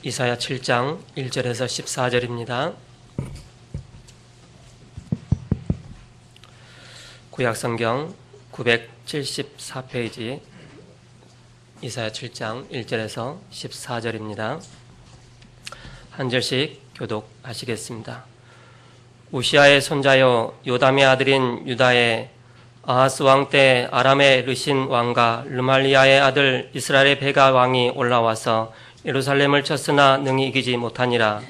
이사야 7장 1절에서 14절입니다. 구약성경 974페이지 이사야 7장 1절에서 14절입니다. 한 절씩 교독하시겠습니다. 우시아의 손자요 요담의 아들인 유다의 아하스 왕 때 아람의 르신 왕과 르말리아의 아들 이스라엘의 베가 왕이 올라와서 예루살렘을 쳤으나 능히 이기지 못하니라.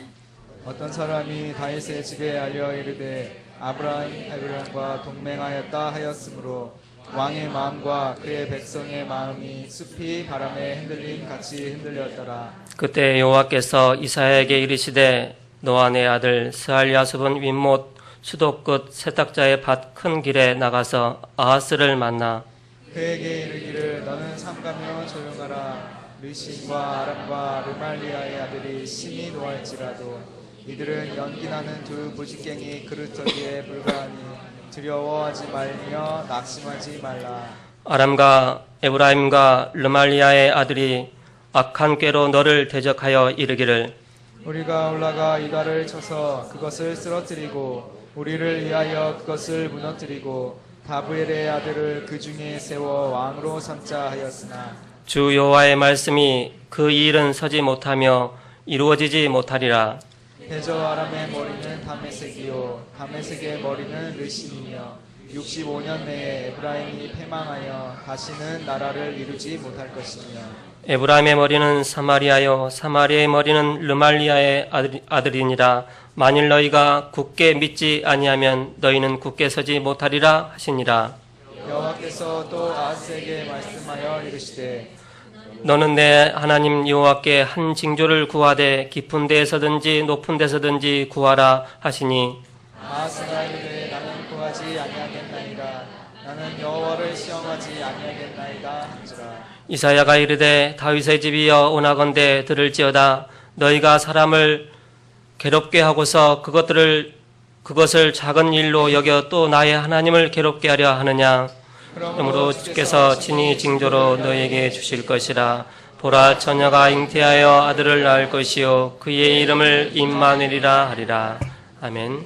어떤 사람이 다윗의 집에 알려 이르되 아브라함과 동맹하였다 하였으므로 왕의 마음과 그의 백성의 마음이 숲이 바람에 흔들림 같이 흔들렸더라. 그때 여호와께서 이사야에게 이르시되 너와 내 아들 스알야숲은 윗못 수도 끝 세탁자의 밭 큰 길에 나가서 아하스를 만나 그에게 이르기를 너는 삼가며 조용하라. 르신과 아람과 르말리아의 아들이 심히 노할지라도 이들은 연기나는 두 부직갱이 그릇터기에 불과하니 두려워하지 말며 낙심하지 말라. 아람과 에브라임과 르말리아의 아들이 악한 꾀로 너를 대적하여 이르기를 우리가 올라가 유다를 쳐서 그것을 쓰러뜨리고 우리를 위하여 그것을 무너뜨리고 다브엘의 아들을 그 중에 세워 왕으로 삼자 하였으나 주 여호와의 말씀이 그 일은 서지 못하며 이루어지지 못하리라. 대저 아람의 머리는 다메섹이요 다메섹의 머리는 르신이며 65년 내에 에브라임이 패망하여 다시는 나라를 이루지 못할 것이며 에브라임의 머리는 사마리아요 사마리아의 머리는 르말리아의 아들이니라. 만일 너희가 굳게 믿지 아니하면 너희는 굳게 서지 못하리라 하시니라. 여호와께서 또 아하스에게 말씀하여 이르시되 너는 내 하나님 여호와께 한 징조를 구하되 깊은 데에서든지 높은 데서든지 구하라 하시니 아하스가 이르되 나는 구하지 아니하겠나이다. 나는 여호와를 시험하지 아니하겠나이다 한지라. 이사야가 이르되 다윗의 집이여 오나건대 들을지어다. 너희가 사람을 괴롭게 하고서 그것을 작은 일로 여겨 또 나의 하나님을 괴롭게 하려 하느냐. 그러므로 주께서 친히 징조로 너희에게 주실 것이라. 보라 처녀가 잉태하여 아들을 낳을 것이요 그의 이름을 임마누엘이라 하리라. 아멘.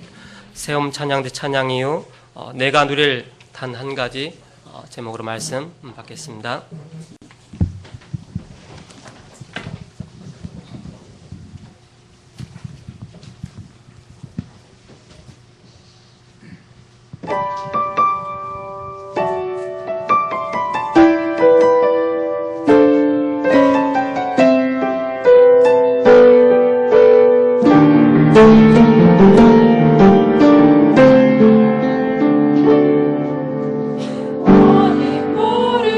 세움 찬양대 찬양 이후 내가 누릴 단 한 가지 제목으로 말씀 받겠습니다. 어디 모를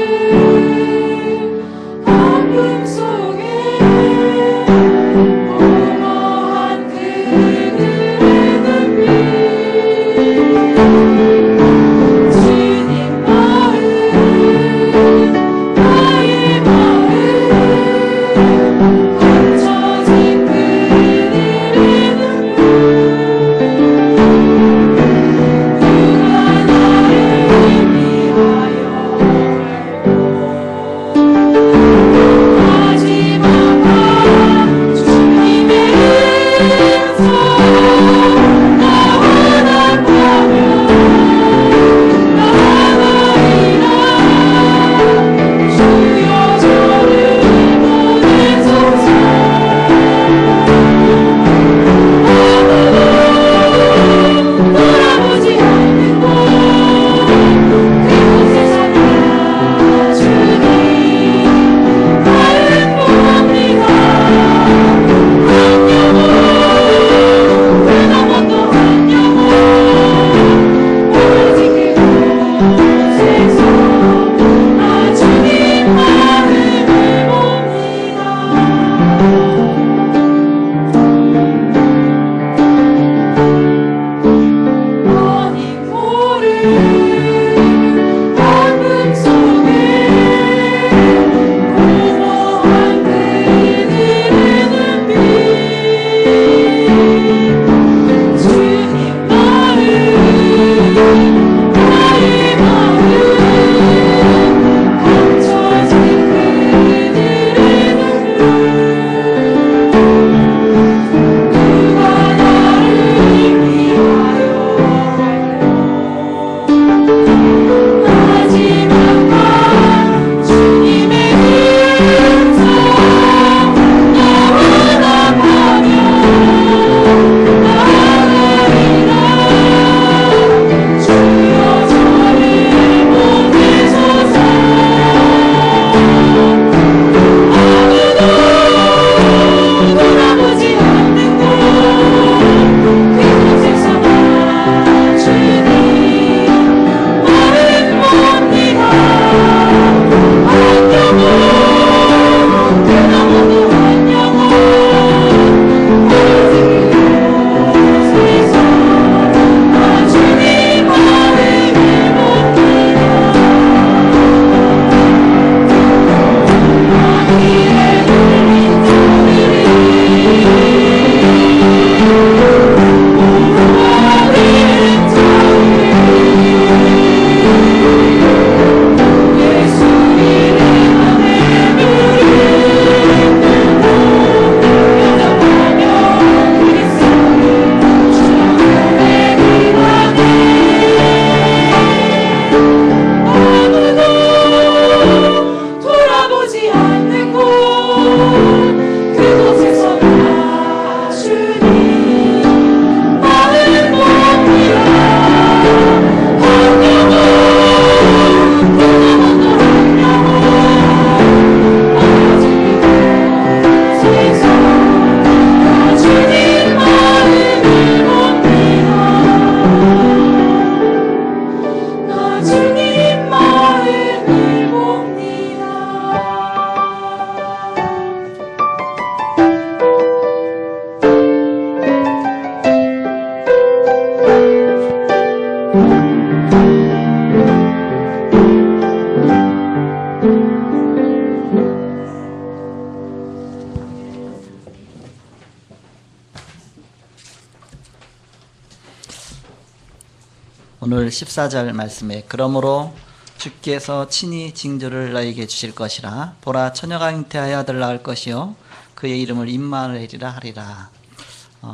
오늘 14절 말씀에 그러므로 주께서 친히 징조를 너에게 주실 것이라 보라 처녀가 잉태하여 아들을 낳을 것이요 그의 이름을 임마누엘이라 하리라.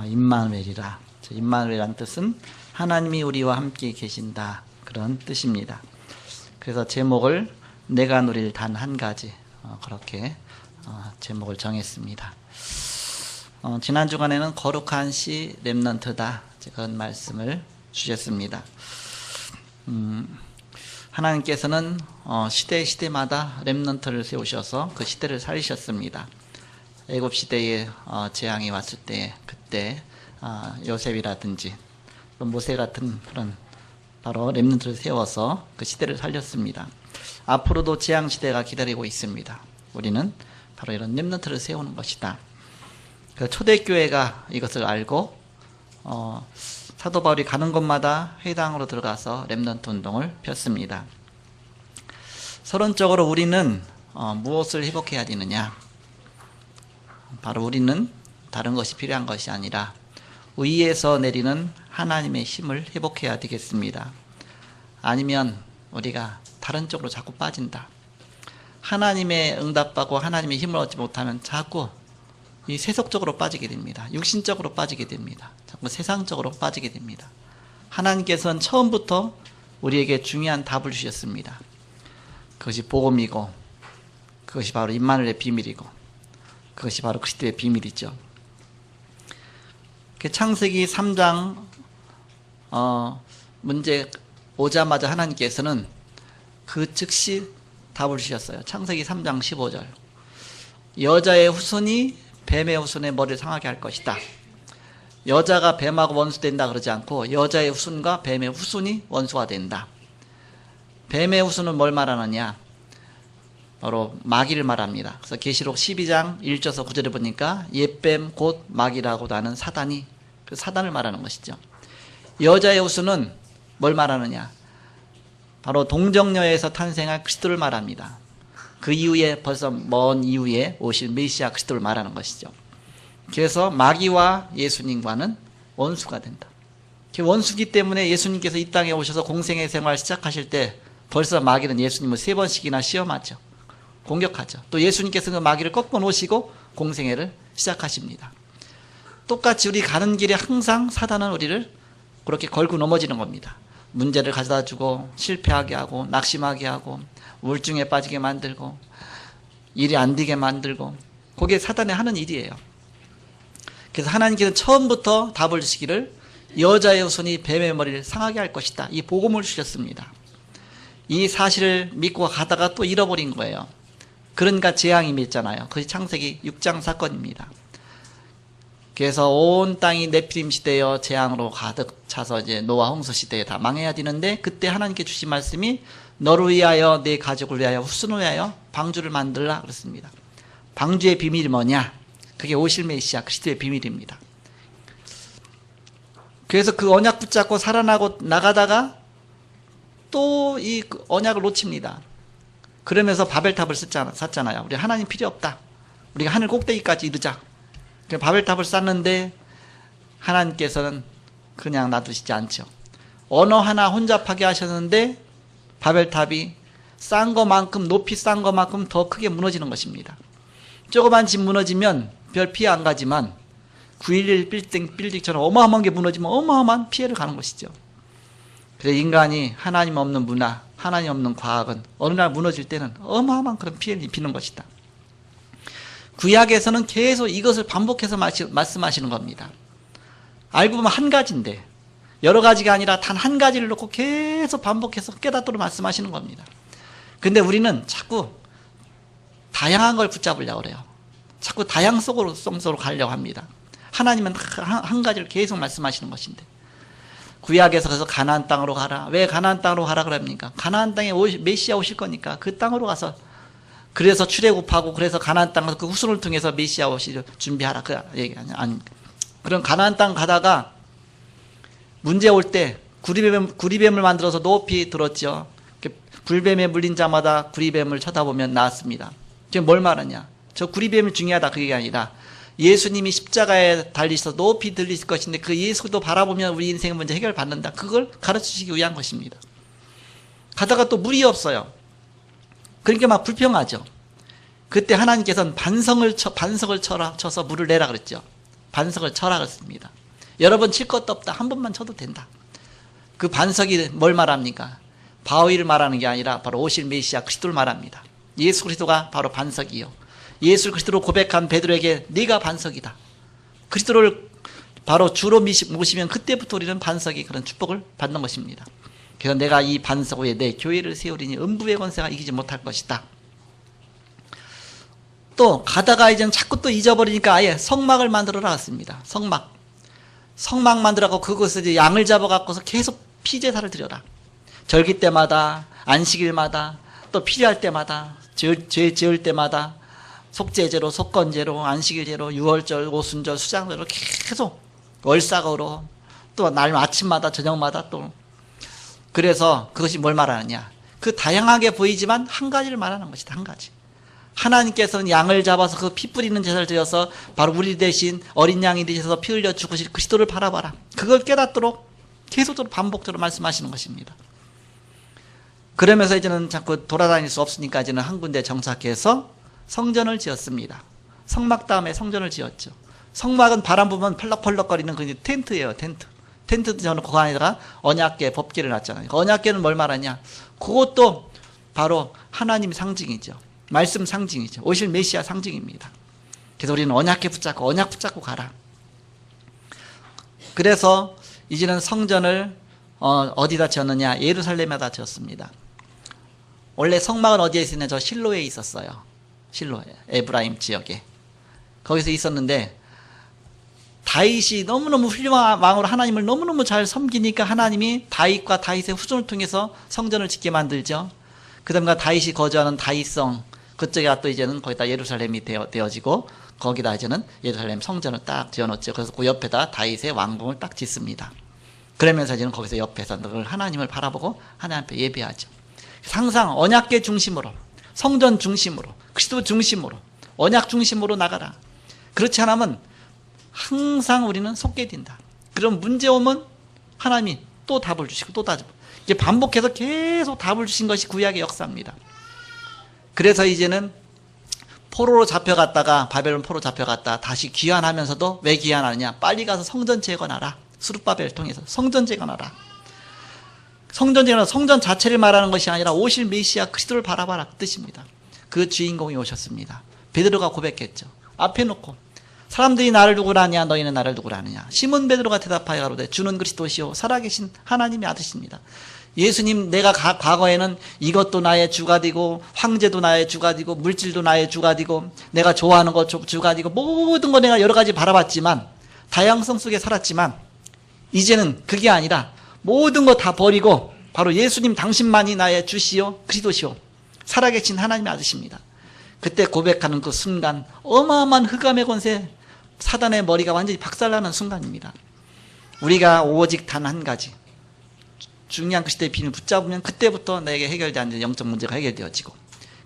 임마누엘이라. 임마누엘이라는 뜻은 하나님이 우리와 함께 계신다 그런 뜻입니다. 그래서 제목을 내가 누릴 단 한 가지 그렇게 제목을 정했습니다. 지난 주간에는 거룩한 시 렘넌트다 그런 말씀을 주셨습니다. 하나님께서는 시대마다 렘넌트를 세우셔서 그 시대를 살리셨습니다. 애굽 시대에 재앙이 왔을 때 그때 요셉이라든지 모세 같은 그런 바로 렘넌트를 세워서 그 시대를 살렸습니다. 앞으로도 재앙 시대가 기다리고 있습니다. 우리는 바로 이런 렘넌트를 세우는 것이다. 그 초대교회가 이것을 알고 사도 바울이 가는 곳마다 회당으로 들어가서 렘넌트 운동을 폈습니다. 서론적으로 우리는 무엇을 회복해야 되느냐? 바로 우리는 다른 것이 필요한 것이 아니라 위에서 내리는 하나님의 힘을 회복해야 되겠습니다. 아니면 우리가 다른 쪽으로 자꾸 빠진다. 하나님의 응답받고 하나님의 힘을 얻지 못하면 자꾸 이 세속적으로 빠지게 됩니다. 육신적으로 빠지게 됩니다. 자꾸 세상적으로 빠지게 됩니다. 하나님께서는 처음부터 우리에게 중요한 답을 주셨습니다. 그것이 복음이고 그것이 바로 임마누엘의 비밀이고 그것이 바로 그리스도의 비밀이죠. 창세기 3장 문제 오자마자 하나님께서는 그 즉시 답을 주셨어요. 창세기 3장 15절 여자의 후손이 뱀의 후손의 머리를 상하게 할 것이다. 여자가 뱀하고 원수된다 그러지 않고 여자의 후손과 뱀의 후손이 원수가 된다. 뱀의 후손은 뭘 말하느냐? 바로 마귀를 말합니다. 그래서 계시록 12장 1절에서 9절에 보니까 옛뱀 곧 마귀라고도 하는 사단이 그 사단을 말하는 것이죠. 여자의 후손은 뭘 말하느냐? 바로 동정녀에서 탄생할 그리스도를 말합니다. 그 이후에 벌써 먼 이후에 오실 메시아 그리스도를 말하는 것이죠. 그래서 마귀와 예수님과는 원수가 된다. 원수기 때문에 예수님께서 이 땅에 오셔서 공생의 생활 시작하실 때 벌써 마귀는 예수님을 3번씩이나 시험하죠. 공격하죠. 또 예수님께서 그 마귀를 꺾어 놓으시고 공생애를 시작하십니다. 똑같이 우리 가는 길에 항상 사단은 우리를 그렇게 걸고 넘어지는 겁니다. 문제를 가져다 주고 실패하게 하고 낙심하게 하고 우울증에 빠지게 만들고 일이 안 되게 만들고 그게 사단이 하는 일이에요. 그래서 하나님께서 처음부터 답을 주시기를 여자의 후손이 뱀의 머리를 상하게 할 것이다. 이 복음을 주셨습니다. 이 사실을 믿고 가다가 또 잃어버린 거예요. 그러니까 재앙이 맺잖아요. 그것이 창세기 6장 사건입니다. 그래서 온 땅이 네피림 시대여 재앙으로 가득 차서 이제 노아 홍수 시대에 다 망해야 되는데 그때 하나님께 주신 말씀이 너를 위하여 내 가족을 위하여 후손을 위하여 방주를 만들라 그랬습니다. 방주의 비밀이 뭐냐? 그게 오실 메시아 그리스도의 비밀입니다. 그래서 그 언약 붙잡고 살아나고 나가다가 또 이 언약을 놓칩니다. 그러면서 바벨탑을 샀잖아요. 우리 하나님 필요 없다. 우리가 하늘 꼭대기까지 이르자. 바벨탑을 쌓는데 하나님께서는 그냥 놔두시지 않죠. 언어 하나 혼잡하게 하셨는데 바벨탑이 싼 것만큼 높이 싼 것만큼 더 크게 무너지는 것입니다. 조그만 집 무너지면 별 피해 안 가지만 9.11 빌딩처럼 어마어마한 게 무너지면 어마어마한 피해를 가는 것이죠. 그래서 인간이 하나님 없는 문화, 하나님 없는 과학은 어느 날 무너질 때는 어마어마한 그런 피해를 입히는 것이다. 구약에서는 계속 이것을 반복해서 말씀하시는 겁니다. 알고 보면 한 가지인데 여러 가지가 아니라 단 한 가지를 놓고 계속 반복해서 깨닫도록 말씀하시는 겁니다. 근데 우리는 자꾸 다양한 걸 붙잡으려고 그래요. 자꾸 다양성으로 가려고 합니다. 하나님은 한 가지를 계속 말씀하시는 것인데 구약에서 그래서 가나안 땅으로 가라. 왜 가나안 땅으로 가라 그럽니까? 가나안 땅에 메시아 오실 거니까 그 땅으로 가서 그래서 출애굽하고 그래서 가나안 땅에서 그 후손을 통해서 메시아 오실 준비하라 그 얘기 아니. 그럼 가나안 땅 가다가 문제 올 때 구리뱀을 만들어서 높이 들었죠. 불뱀에 물린 자마다 구리뱀을 쳐다보면 나았습니다. 지금 뭘 말하냐? 저 구리뱀이 중요하다 그게 아니라 예수님이 십자가에 달리셔서 높이 들리실 것인데 그 예수도 바라보면 우리 인생의 문제 해결받는다. 그걸 가르치시기 위한 것입니다. 가다가 또 물이 없어요. 그러니까 막 불평하죠. 그때 하나님께서는 반석을 쳐서 물을 내라 그랬죠. 반석을 쳐라 그랬습니다. 여러분 칠 것도 없다. 한 번만 쳐도 된다. 그 반석이 뭘 말합니까? 바위를 말하는 게 아니라 바로 오실 메시아 그리스도를 말합니다. 예수 그리스도가 바로 반석이요. 예수 그리스도로 고백한 베드로에게 네가 반석이다. 그리스도를 바로 주로 모시면 그때부터 우리는 반석이 그런 축복을 받는 것입니다. 그래서 내가 이 반석 위에 내 교회를 세우리니 음부의 권세가 이기지 못할 것이다. 또 가다가 이제는 자꾸 또 잊어버리니까 아예 성막을 만들어 놨습니다. 성막 만들어갖고 그곳에 이제 양을 잡아갖고서 계속 피제사를 드려라. 절기 때마다 안식일마다 또 필요할 때마다 죄 지을 때마다 속죄제로 속건제로 안식일제로 유월절 오순절 수장제로 계속 월삭으로 또 날 아침마다 저녁마다 또 그래서 그것이 뭘 말하느냐 그 다양하게 보이지만 한 가지를 말하는 것이다. 한 가지 하나님께서는 양을 잡아서 그 피 뿌리는 제사를 드려서 바로 우리 대신 어린 양이 되셔서 피 흘려 죽으실 그리스도를 바라봐라. 그걸 깨닫도록 계속적으로 반복적으로 말씀하시는 것입니다. 그러면서 이제는 자꾸 돌아다닐 수 없으니까 이제는 한 군데 정착해서 성전을 지었습니다. 성막 다음에 성전을 지었죠. 성막은 바람 불면 펄럭펄럭거리는 그 텐트예요. 텐트 저는 그 안에다가 언약궤 법궤를 놨잖아요. 그 언약궤는 뭘 말하냐? 그것도 바로 하나님 상징이죠. 말씀 상징이죠. 오실 메시아 상징입니다. 그래서 우리는 언약궤 붙잡고 언약 붙잡고 가라. 그래서 이제는 성전을 어디다 지었느냐? 예루살렘에다 지었습니다. 원래 성막은 어디에 있었냐? 저 실로에 있었어요. 실로에 에브라임 지역에 거기서 있었는데 다윗이 너무너무 훌륭한 왕으로 하나님을 너무너무 잘 섬기니까 하나님이 다윗과 다윗의 후손을 통해서 성전을 짓게 만들죠. 그 다음에 다윗이 거주하는 다윗성 그쪽에 또 이제는 거기다 예루살렘이 되어지고 거기다 이제는 예루살렘 성전을 딱 지어놓죠. 그래서 그 옆에다 다윗의 왕궁을 딱 짓습니다. 그러면서 이제는 거기서 옆에서 늘 하나님을 바라보고 하나님 앞에 예배하죠. 항상 언약궤 중심으로 성전 중심으로 그리스도 중심으로 언약 중심으로 나가라. 그렇지 않으면 항상 우리는 속게 된다. 그럼 문제 오면 하나님이 또 답을 주시고 또 답을 이제 반복해서 계속 답을 주신 것이 구약의 역사입니다. 그래서 이제는 포로로 잡혀갔다가 바벨론 포로 잡혀갔다 다시 귀환하면서도 왜 귀환하느냐? 빨리 가서 성전 재건하라. 스룹바벨을 통해서 성전 재건하라. 성전 재건은 성전 자체를 말하는 것이 아니라 오실 메시아 그리스도를 바라봐라 그 뜻입니다. 그 주인공이 오셨습니다. 베드로가 고백했죠. 앞에 놓고 사람들이 나를 누구라 하냐 너희는 나를 누구라 하느냐. 시몬 베드로가 대답하여 가로되 주는 그리스도시요 살아계신 하나님의 아들이십니다. 예수님 내가 과거에는 이것도 나의 주가 되고 황제도 나의 주가 되고 물질도 나의 주가 되고 내가 좋아하는 것 주가 되고 모든 거 내가 여러 가지 바라봤지만 다양성 속에 살았지만 이제는 그게 아니라 모든 거 다 버리고 바로 예수님 당신만이 나의 주시요 그리스도시요 살아계신 하나님의 아들이십니다. 그때 고백하는 그 순간 어마어마한 흑암의 권세 사단의 머리가 완전히 박살나는 순간입니다. 우리가 오직 단 한 가지 중요한 그리스도의 비밀을 붙잡으면 그때부터 내게 해결되는 영적 문제가 해결되어지고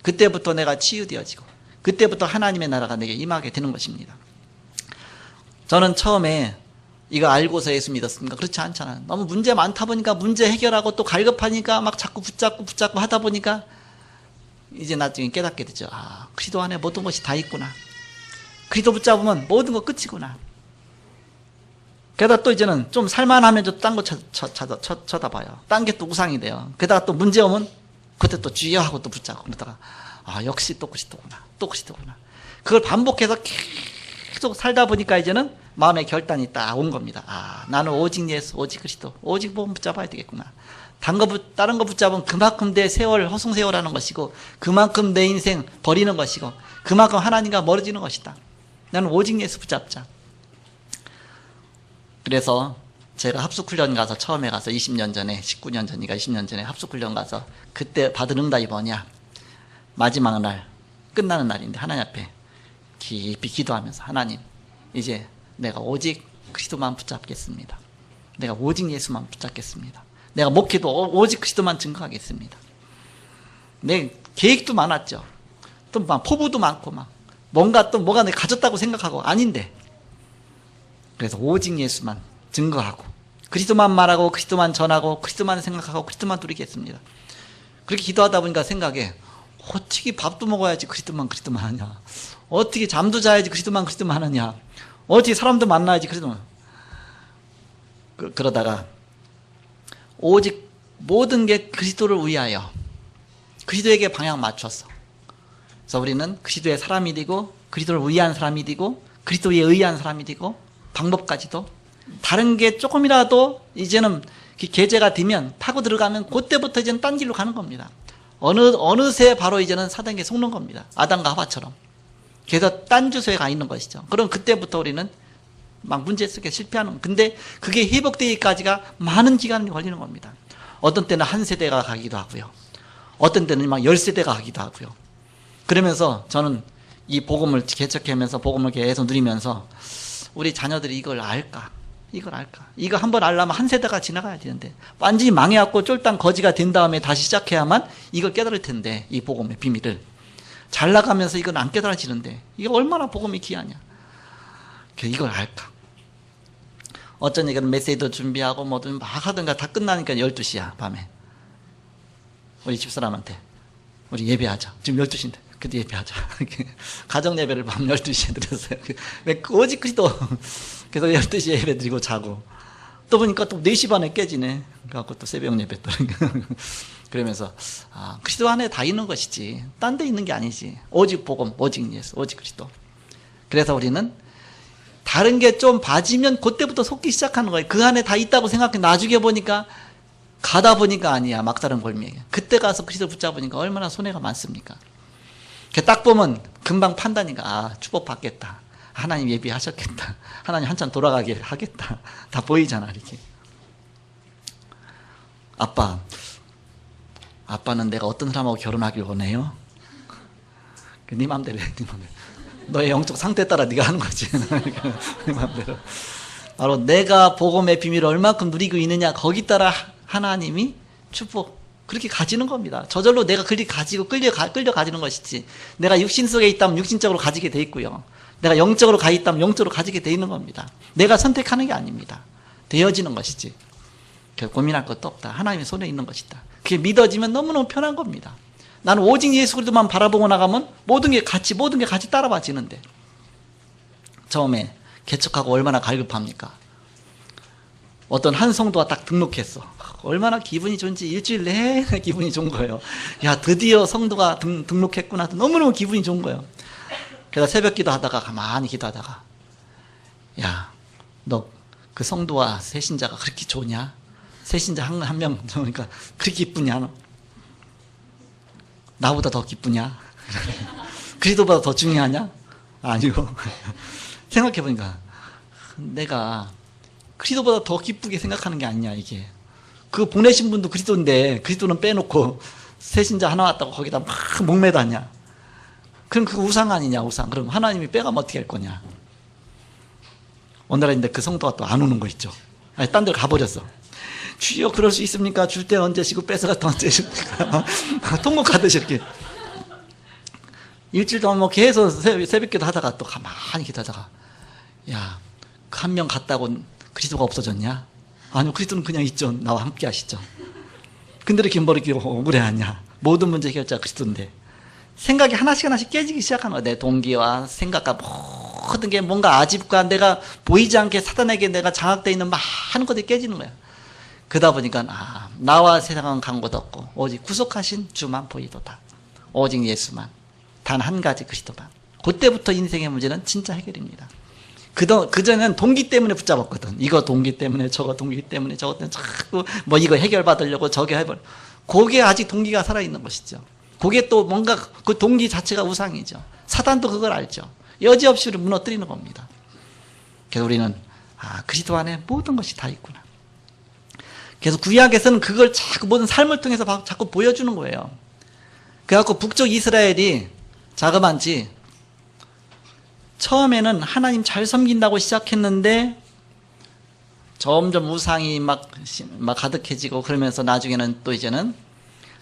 그때부터 내가 치유되어지고 그때부터 하나님의 나라가 내게 임하게 되는 것입니다. 저는 처음에 이거 알고서 예수 믿었습니까? 그렇지 않잖아요. 너무 문제 많다 보니까 문제 해결하고 또 갈급하니까 막 자꾸 붙잡고 하다 보니까 이제 나중에 깨닫게 되죠. 아, 그리스도 안에 모든 것이 다 있구나. 그리스도 붙잡으면 모든 거 끝이구나. 게다가 또 이제는 좀 살만하면 또 딴 거 쳐다봐요. 딴 게 또 우상이 돼요. 게다가 또 문제 오면 그때 또 주여 하고 또 붙잡고 그러다가 아 역시 또 그리스도구나. 또 그리스도구나. 그걸 반복해서 계속 살다 보니까 이제는 마음의 결단이 딱 온 겁니다. 아 나는 오직 예수 오직 그리스도 오직 복음 붙잡아야 되겠구나. 다른 거 붙잡으면 그만큼 내 세월 허송세월하는 것이고 그만큼 내 인생 버리는 것이고 그만큼 하나님과 멀어지는 것이다. 나는 오직 예수 붙잡자. 그래서 제가 합숙훈련 가서 처음에 가서 20년 전에 19년 전이니까 20년 전에 합숙훈련 가서 그때 받은 응답이 뭐냐. 마지막 날 끝나는 날인데 하나님 앞에 깊이 기도하면서 하나님 이제 내가 오직 그리스도만 붙잡겠습니다. 내가 오직 예수만 붙잡겠습니다. 내가 목회도 오직 그리스도만 증거하겠습니다. 내 계획도 많았죠. 또 막 포부도 많고 막 뭔가 또 뭐가 내가 가졌다고 생각하고 아닌데. 그래서 오직 예수만 증거하고 그리스도만 말하고 그리스도만 전하고 그리스도만 생각하고 그리스도만 누리겠습니다. 그렇게 기도하다 보니까 생각에 어떻게 밥도 먹어야지 그리스도만 하냐, 어떻게 잠도 자야지 그리스도만 하느냐, 어떻게 사람도 만나야지 그리스도만. 그러다가 오직 모든 게 그리스도를 위하여 그리스도에게 방향 맞췄어. 그래서 우리는 그리스도의 사람이 되고 그리스도를 위한 사람이 되고 그리스도에 의한 사람이 되고 방법까지도 다른 게 조금이라도 이제는 계제가 되면 파고 들어가면 그때부터 이제는 딴 길로 가는 겁니다. 어느새 바로 이제는 사단에게 속는 겁니다. 아담과 하와처럼. 그래서 딴 주소에 가 있는 것이죠. 그럼 그때부터 우리는 막 문제 속에 실패하는. 근데 그게 회복되기까지가 많은 기간이 걸리는 겁니다. 어떤 때는 한 세대가 가기도 하고요. 어떤 때는 막 10세대가 가기도 하고요. 그러면서 저는 이 복음을 개척하면서 복음을 계속 누리면서 우리 자녀들이 이걸 알까? 이거 한번 알려면 한 세대가 지나가야 되는데 완전히 망해갖고 쫄딱 거지가 된 다음에 다시 시작해야만 이걸 깨달을 텐데, 이 복음의 비밀을 잘 나가면서 이건 안 깨달아지는데 이게 얼마나 복음이 귀하냐. 이걸 알까? 어쩐 얘기는 메시지도 준비하고 뭐든 막 하든가 다 끝나니까 12시야 밤에. 우리 집사람한테 우리 예배하자. 지금 12시인데 그때 예배하자. 가정 예배를 밤 12시에 드렸어요. 왜 오직 그리스도. 그래서 12시에 예배 드리고 자고 또 보니까 또 4시 반에 깨지네. 그래갖고 또 새벽 예배 또 그러면서 그리스도 안에 다 있는 것이지 딴 데 있는 게 아니지. 오직 복음, 오직 예수, 오직 그리스도. 그래서 우리는 다른 게 좀 봐지면 그때부터 속기 시작하는 거예요. 그 안에 다 있다고 생각해. 나중에 보니까 가다 보니까 아니야. 막다른 골목에. 그때 가서 그리스도 붙잡으니까 얼마나 손해가 많습니까? 딱 보면 금방 판다니까 축복 받겠다. 하나님 예비하셨겠다. 하나님 한참 돌아가게 하겠다. 다 보이잖아 이렇게. 아빠는 내가 어떤 사람하고 결혼하길 원해요? 네 맘대로 해. 네 맘대로. 너의 영적 상태에 따라 네가 하는 거지. 네 맘대로. 바로 내가 복음의 비밀을 얼마큼 누리고 있느냐 거기 따라 하나님이 축복 그렇게 가지는 겁니다. 저절로 내가 그렇게 가지고 끌려 가지는 것이지. 내가 육신 속에 있다면 육신적으로 가지게 돼 있고요. 내가 영적으로 가 있다면 영적으로 가지게 돼 있는 겁니다. 내가 선택하는 게 아닙니다. 되어지는 것이지. 고민할 것도 없다. 하나님의 손에 있는 것이다. 그게 믿어지면 너무너무 편한 겁니다. 나는 오직 예수 그리스도만 바라보고 나가면 모든 게 같이 따라와지는데 처음에 개척하고 얼마나 갈급합니까? 어떤 한 성도가 딱 등록했어. 얼마나 기분이 좋은지 일주일 내내 기분이 좋은 거예요. 야, 드디어 성도가 등록했구나. 너무너무 기분이 좋은 거예요. 그래서 새벽 기도하다가 가만히 기도하다가 야, 너 그 성도와 새신자가 그렇게 좋냐? 새신자 한 명 그러니까 그렇게 기쁘냐? 너? 나보다 더 기쁘냐? 그리스도보다 더 중요하냐? 아니고 생각해보니까 내가 그리스도보다 더 기쁘게 생각하는 게 아니냐 이게. 그 보내신 분도 그리스도인데 그리스도는 빼놓고 새신자 하나 왔다고 거기다 막 목매다냐. 그럼 그거 우상 아니냐 우상. 그럼 하나님이 빼가면 어떻게 할 거냐. 오늘은 근데 그 성도가 또 안 오는 거 있죠. 아니, 딴 데로 가버렸어. 주여 그럴 수 있습니까? 줄 때 언제 시고 뺏어가 또 언제 십니까? 통곡하듯이 이렇게 일주일 동안 뭐 계속 새벽기도 하다가 또 가만히 기도하다가 야, 그 한 명 갔다고 그리스도가 없어졌냐? 아니요, 그리스도는 그냥 있죠. 나와 함께 하시죠. 근데 이렇게 뭐 이렇게 억울해하냐? 모든 문제 해결자가 그리스도인데 생각이 하나씩 깨지기 시작하는 거야. 내 동기와 생각과 모든 게 뭔가 아집과 내가 보이지 않게 사단에게 내가 장악되어 있는 많은 것들이 깨지는 거야. 그러다 보니까 나와 세상은 간 곳 없고 오직 구속하신 주만 보이도다. 오직 예수만. 단 한 가지 그리스도만. 그때부터 인생의 문제는 진짜 해결입니다. 그전엔 동기 때문에 붙잡았거든. 이거 동기 때문에 저거 동기 때문에 저거 때문에 자꾸 뭐 이거 해결받으려고 저게 해버려. 그게 아직 동기가 살아있는 것이죠. 그게 또 뭔가 그 동기 자체가 우상이죠. 사단도 그걸 알죠. 여지없이 우리를 무너뜨리는 겁니다. 그래서 우리는 그리스도 안에 모든 것이 다 있구나. 그래서 구약에서는 그걸 자꾸 모든 삶을 통해서 자꾸 보여주는 거예요. 그래갖고 북쪽 이스라엘이 자그만치 처음에는 하나님 잘 섬긴다고 시작했는데 점점 우상이 막 가득해지고 그러면서 나중에는 또 이제는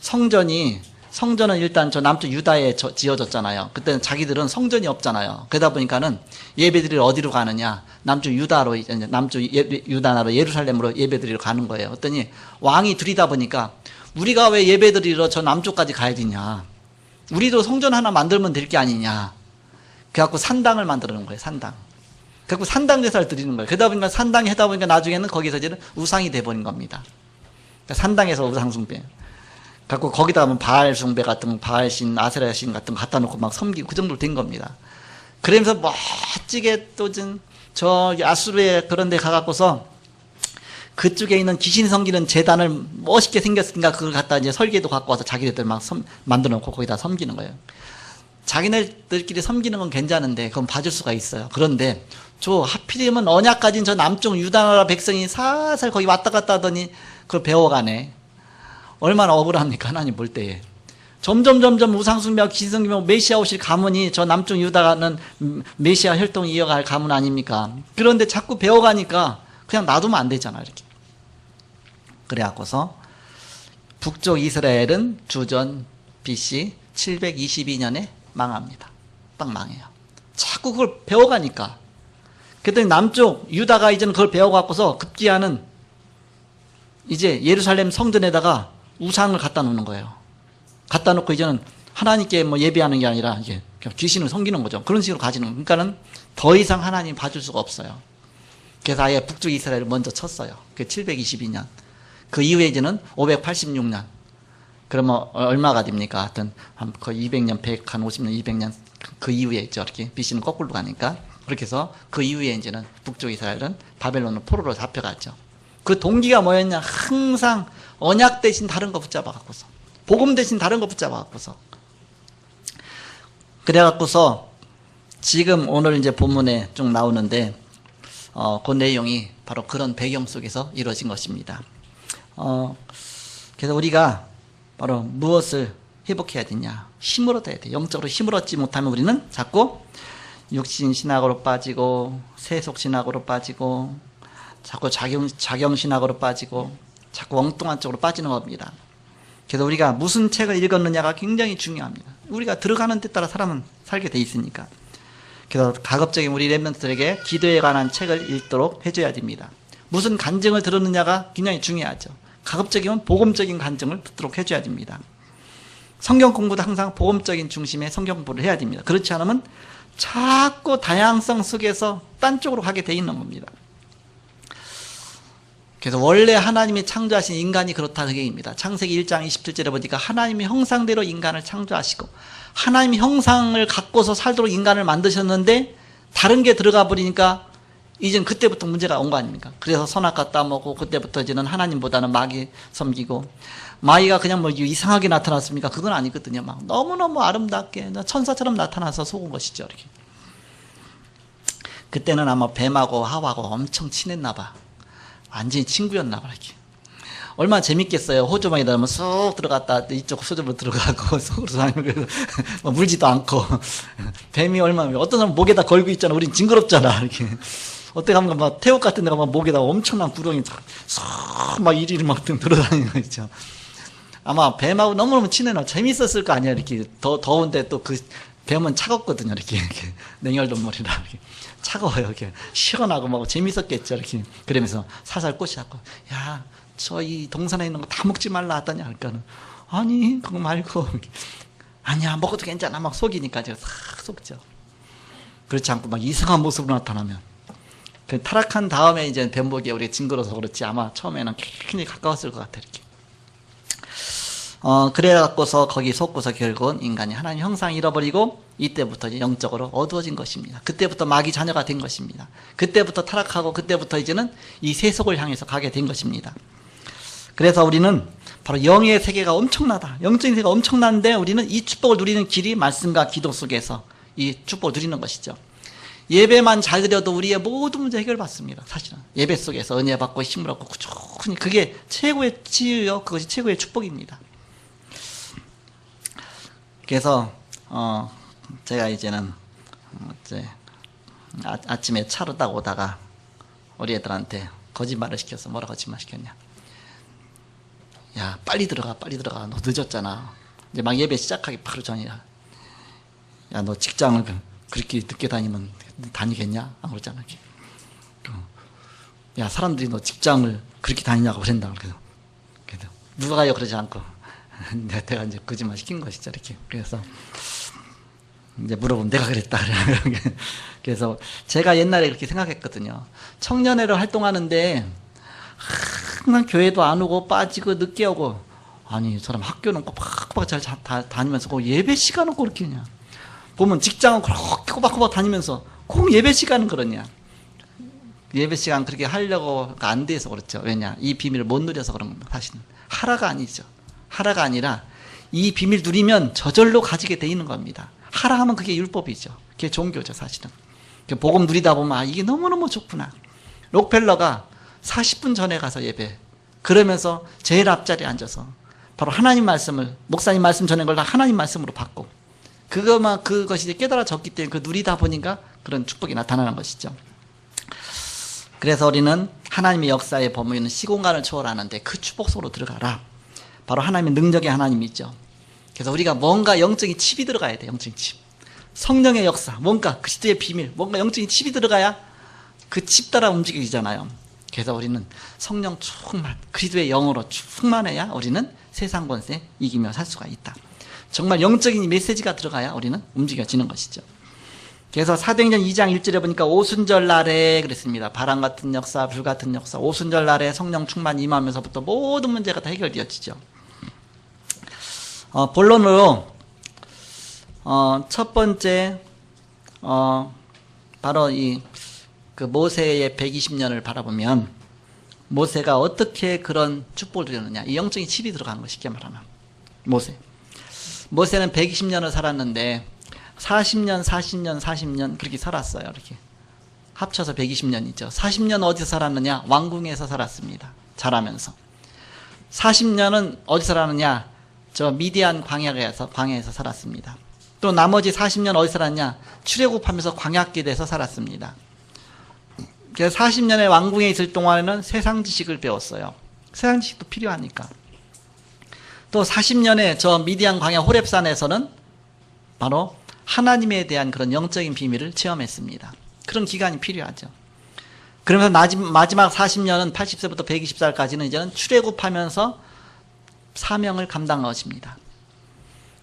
성전이 성전은 일단 저 남쪽 유다에 지어졌잖아요. 그때는 자기들은 성전이 없잖아요. 그러다 보니까는 예배드리러 어디로 가느냐? 남쪽 유다로, 이제 남쪽 유다 나라 예루살렘으로 예배드리러 가는 거예요. 그랬더니 왕이 둘이다 보니까 우리가 왜 예배드리러 저 남쪽까지 가야 되냐? 우리도 성전 하나 만들면 될 게 아니냐? 그래갖고 산당을 만들어 놓은 거예요. 산당. 그래갖고 산당 제사를 드리는 거예요. 그러다 보니까 산당이 하다 보니까 나중에는 거기서 이제는 우상이 돼버린 겁니다. 그러니까 산당에서 우상 숭배. 갖고 거기다 하면 바알 숭배 같은 거, 바알신, 아세라신 같은 거 갖다 놓고 막 섬기고 그 정도로 된 겁니다. 그러면서 멋지게 또 저 아수르에 그런 데 가갖고서 그쪽에 있는 귀신 섬기는 제단을 멋있게 생겼으니까 그걸 갖다 이제 설계도 갖고 와서 자기네들 막 만들어 놓고 거기다 섬기는 거예요. 자기네들끼리 섬기는 건 괜찮은데 그건 봐줄 수가 있어요. 그런데 저 하필이면 언약 가진 저 남쪽 유다나라 백성이 살살 거기 왔다 갔다 하더니 그걸 배워가네. 얼마나 억울합니까? 하나님 볼 때에. 점점 우상숭배하고 기성기며 메시아 오실 가문이 저 남쪽 유다가는 메시아 혈통을 이어갈 가문 아닙니까? 그런데 자꾸 배워가니까 그냥 놔두면 안 되잖아, 이렇게. 그래갖고서 북쪽 이스라엘은 주전 BC 722년에 망합니다. 딱 망해요. 자꾸 그걸 배워가니까. 그랬더니 남쪽 유다가 이제는 그걸 배워갖고서 급기야는 이제 예루살렘 성전에다가 우상을 갖다 놓는 거예요. 갖다 놓고 이제는 하나님께 뭐 예배하는 게 아니라 이게 그냥 귀신을 섬기는 거죠. 그런 식으로 가지는 거예요. 그러니까는 더 이상 하나님 봐줄 수가 없어요. 그래서 아예 북쪽 이스라엘을 먼저 쳤어요. 그 722년. 그 이후에 이제는 586년. 그러면 얼마가 됩니까? 하여튼 한 거의 200년, 150년, 200년 그 이후에 있죠. 이렇게 BC는 거꾸로 가니까. 그렇게 해서 그 이후에 이제는 북쪽 이스라엘은 바벨론으로 포로로 잡혀갔죠. 그 동기가 뭐였냐? 항상 언약 대신 다른 거 붙잡아 갖고서. 복음 대신 다른 거 붙잡아 갖고서. 그래 갖고서 지금 오늘 이제 본문에 쭉 나오는데 그 내용이 바로 그런 배경 속에서 이루어진 것입니다. 그래서 우리가 바로 무엇을 회복해야 되냐? 힘을 얻어야 돼. 영적으로 힘을 얻지 못하면 우리는 자꾸 육신 신학으로 빠지고 세속 신학으로 빠지고 자꾸 작용 신학으로 빠지고 자꾸 엉뚱한 쪽으로 빠지는 겁니다. 그래서 우리가 무슨 책을 읽었느냐가 굉장히 중요합니다. 우리가 들어가는 데 따라 사람은 살게 돼 있으니까. 그래서 가급적이면 우리 렘넌트들에게 기도에 관한 책을 읽도록 해줘야 됩니다. 무슨 간증을 들었느냐가 굉장히 중요하죠. 가급적이면 복음적인 간증을 듣도록 해줘야 됩니다. 성경 공부도 항상 복음적인 중심의 성경 공부를 해야 됩니다. 그렇지 않으면 자꾸 다양성 속에서 딴 쪽으로 가게 돼 있는 겁니다. 그래서 원래 하나님이 창조하신 인간이 그렇다는 얘기입니다. 창세기 1장 27절에 보니까 하나님의 형상대로 인간을 창조하시고 하나님의 형상을 갖고서 살도록 인간을 만드셨는데 다른 게 들어가 버리니까 이젠 그때부터 문제가 온 거 아닙니까? 그래서 선악과 따먹고 그때부터 이제는 하나님보다는 마귀 섬기고 마귀가 그냥 뭐 이상하게 나타났습니까? 그건 아니거든요. 막 너무너무 아름답게 천사처럼 나타나서 속은 것이죠. 이렇게. 그때는 아마 뱀하고 하와하고 엄청 친했나 봐. 완전히 친구였나 봐. 이렇게. 얼마나 재밌겠어요. 호주머니 넣으면 쏙 들어갔다 이쪽 수저로 들어가고 속으로 다니면 물지도 않고 뱀이 얼마나 어떤 사람은 목에다 걸고 있잖아. 우린 징그럽잖아. 이렇게. 어떻게 하면 막 태국 같은 데가 막 목에다 엄청난 구렁이 쏙막 이리로 막 들어다니는 거 있죠. 아마 뱀하고 너무너무 친해나 재밌었을 거 아니야. 이렇게 더운데 또 그 뱀은 차갑거든요. 이렇게 냉혈동물이라 이렇게 차가워요. 이렇게 시원하고 막 재밌었겠죠. 이렇게 그러면서 살살 꼬시고 야, 저 이 동산에 있는 거 다 먹지 말라 하더니 할까는 아니 그거 말고 아니야 먹어도 괜찮아 막 속이니까 제가 싹 속죠. 그렇지 않고 막 이상한 모습으로 나타나면 그 타락한 다음에 이제 뱀복이 우리가 징그러서 그렇지 아마 처음에는 굉장히 가까웠을 것 같아 이렇게. 그래갖고서 거기 속고서 결국은 인간이 하나님 형상 잃어버리고 이때부터 이제 영적으로 어두워진 것입니다. 그때부터 마귀 자녀가 된 것입니다. 그때부터 타락하고 그때부터 이제는 이 세속을 향해서 가게 된 것입니다. 그래서 우리는 바로 영의 세계가 엄청나다. 영적인 세계가 엄청난데 우리는 이 축복을 누리는 길이 말씀과 기도 속에서 이 축복을 누리는 것이죠. 예배만 잘 드려도 우리의 모든 문제 해결받습니다. 사실은 예배 속에서 은혜 받고 힘을 얻고 꾸준히 그게 최고의 치유요. 그것이 최고의 축복입니다. 그래서 제가 이제는 아침에 차로 타고 오다가 우리 애들한테 거짓말을 시켰어. 뭐라 거짓말 시켰냐? 야 빨리 들어가 너 늦었잖아. 이제 막 예배 시작하기 바로 전이야. 야, 너 직장을 그렇게 늦게 다니면 다니겠냐? 안 그러잖아. 야, 사람들이 너 직장을 그렇게 다니냐고 그런다. 그래서 누가요? 그러지 않고 내가 이제 거짓말 시킨 것이죠. 이렇게. 그래서 이제 물어보면 내가 그랬다. 그래서 제가 옛날에 그렇게 생각했거든요. 청년회를 활동하는데 항상 교회도 안 오고 빠지고 늦게 오고, 아니 이 사람 학교는 꼬박꼬박 잘 다니면서 꼭 예배 시간은 꼭 그렇게 하냐. 보면 직장은 그렇게 꼬박꼬박 다니면서 꼭 예배 시간은 그러냐. 예배 시간 그렇게 하려고 안 돼서 그렇죠. 왜냐, 이 비밀을 못 누려서 그런 겁니다. 사실은 하라가 아니죠. 하라가 아니라 이 비밀 누리면 저절로 가지게 돼 있는 겁니다. 하라 하면 그게 율법이죠. 그게 종교죠. 사실은 복음 누리다 보면 아, 이게 너무너무 좋구나. 록펠러가 40분 전에 가서 예배, 그러면서 제일 앞자리에 앉아서 바로 하나님 말씀을, 목사님 말씀 전한 걸 다 하나님 말씀으로 받고, 그것이 이제 깨달아졌기 때문에 그 누리다 보니까 그런 축복이 나타나는 것이죠. 그래서 우리는 하나님의 역사의 범위는 시공간을 초월하는데 그 축복 속으로 들어가라. 바로 하나님의 능력의 하나님이죠. 그래서 우리가 뭔가 영적인 칩이 들어가야 돼. 영적인 칩. 성령의 역사, 뭔가 그리스도의 비밀, 뭔가 영적인 칩이 들어가야 그 칩 따라 움직이잖아요. 그래서 우리는 성령 충만, 그리스도의 영으로 충만해야 우리는 세상 권세 이기며 살 수가 있다. 정말 영적인 메시지가 들어가야 우리는 움직여지는 것이죠. 그래서 사도행전 2장 1절에 보니까 오순절 날에 그랬습니다. 바람 같은 역사, 불 같은 역사, 오순절 날에 성령 충만 임하면서부터 모든 문제가 다 해결되어지죠. 본론으로 첫 번째 바로 그 모세의 120년을 바라보면 모세가 어떻게 그런 축복을 누렸느냐, 이 영적인 칩이 들어간 거 쉽게 말하면. 모세는 120년을 살았는데 40년 그렇게 살았어요. 이렇게 합쳐서 120년이죠. 40년 어디서 살았느냐? 왕궁에서 살았습니다. 자라면서. 40년은 어디서 살았느냐? 저 미디안 광야에서 살았습니다. 또 나머지 40년 어디서 살았냐? 출애굽하면서 광야길에서 살았습니다. 그래서 40년의 왕궁에 있을 동안에는 세상 지식을 배웠어요. 세상 지식도 필요하니까. 또 40년의 저 미디안 광야 호렙산에서는 바로 하나님에 대한 그런 영적인 비밀을 체험했습니다. 그런 기간이 필요하죠. 그러면서 마지막 40년은 80세부터 120살까지는 이제는 출애굽하면서 사명을 감당한 것입니다.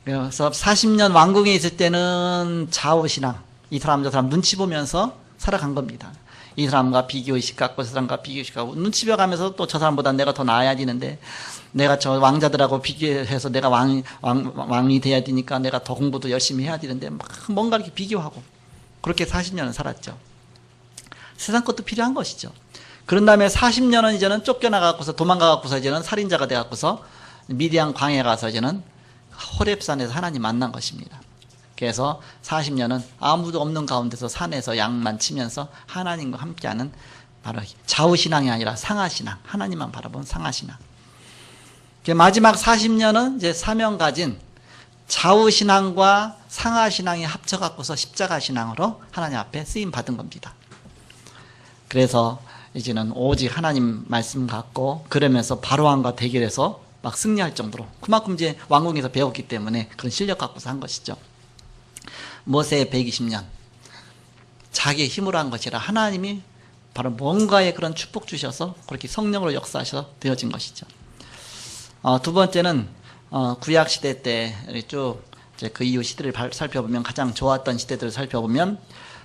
그래서 40년 왕궁에 있을 때는 좌우신앙, 이 사람 저 사람 눈치 보면서 살아간 겁니다. 이 사람과 비교의식 갖고 저 사람과 비교의식 갖고 눈치 벼가면서 또 저 사람보다 내가 더 나아야 되는데, 내가 저 왕자들하고 비교해서 내가 왕이 돼야 되니까 내가 더 공부도 열심히 해야 되는데 막 뭔가 이렇게 비교하고 그렇게 40년을 살았죠. 세상 것도 필요한 것이죠. 그런 다음에 40년은 이제는 쫓겨나갖고서 도망가갖고서 이제는 살인자가 돼갖고서 미디안 광야에 가서 이제는 호렙산에서 하나님 만난 것입니다. 그래서 40년은 아무도 없는 가운데서 산에서 양만 치면서 하나님과 함께하는 바로 좌우신앙이 아니라 상하신앙, 하나님만 바라본 상하신앙. 마지막 40년은 이제 사명 가진 좌우신앙과 상하신앙이 합쳐갖고서 십자가신앙으로 하나님 앞에 쓰임 받은 겁니다. 그래서 이제는 오직 하나님 말씀 갖고 그러면서 바로왕과 대결해서 막 승리할 정도로, 그만큼 이제 왕궁에서 배웠기 때문에 그런 실력 갖고서 한 것이죠. 모세의 120년, 자기의 힘으로 한 것이라 하나님이 바로 뭔가의 그런 축복 주셔서 그렇게 성령으로 역사하셔서 되어진 것이죠. 두 번째는 구약 시대 때 쭉 그 이후 시대를 살펴보면 가장 좋았던 시대들을 살펴보면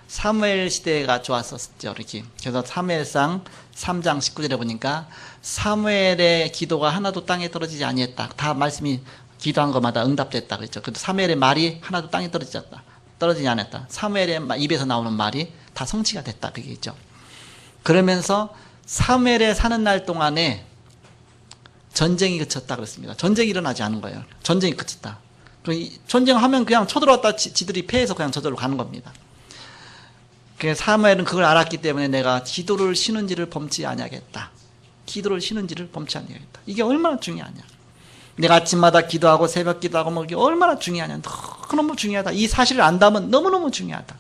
사무엘 시대가 좋았었죠. 이렇게. 그래서 사무엘상 3장 19절에 보니까 사무엘의 기도가 하나도 땅에 떨어지지 아니했다. 다 말씀이 기도한 것마다 응답됐다 그랬죠. 그래도 사무엘의 말이 하나도 땅에 떨어지지 않았다. 사무엘의 입에서 나오는 말이 다 성취가 됐다. 그게 있죠. 그러면서 사무엘에 사는 날 동안에 전쟁이 그쳤다 그랬습니다. 전쟁이 일어나지 않은 거예요. 전쟁이 그쳤다. 전쟁하면 그냥 쳐들어왔다 지들이 패해서 그냥 저절로 가는 겁니다. 그래서 사무엘은 그걸 알았기 때문에 내가 기도를 쉬는지를 범치 아니하겠다. 기도를 쉬는지를 범치 아니하겠다. 이게 얼마나 중요하냐. 내가 아침마다 기도하고 새벽 기도하고 뭐 이게 얼마나 중요하냐. 너무 중요하다. 이 사실을 안다면 너무너무 중요하다.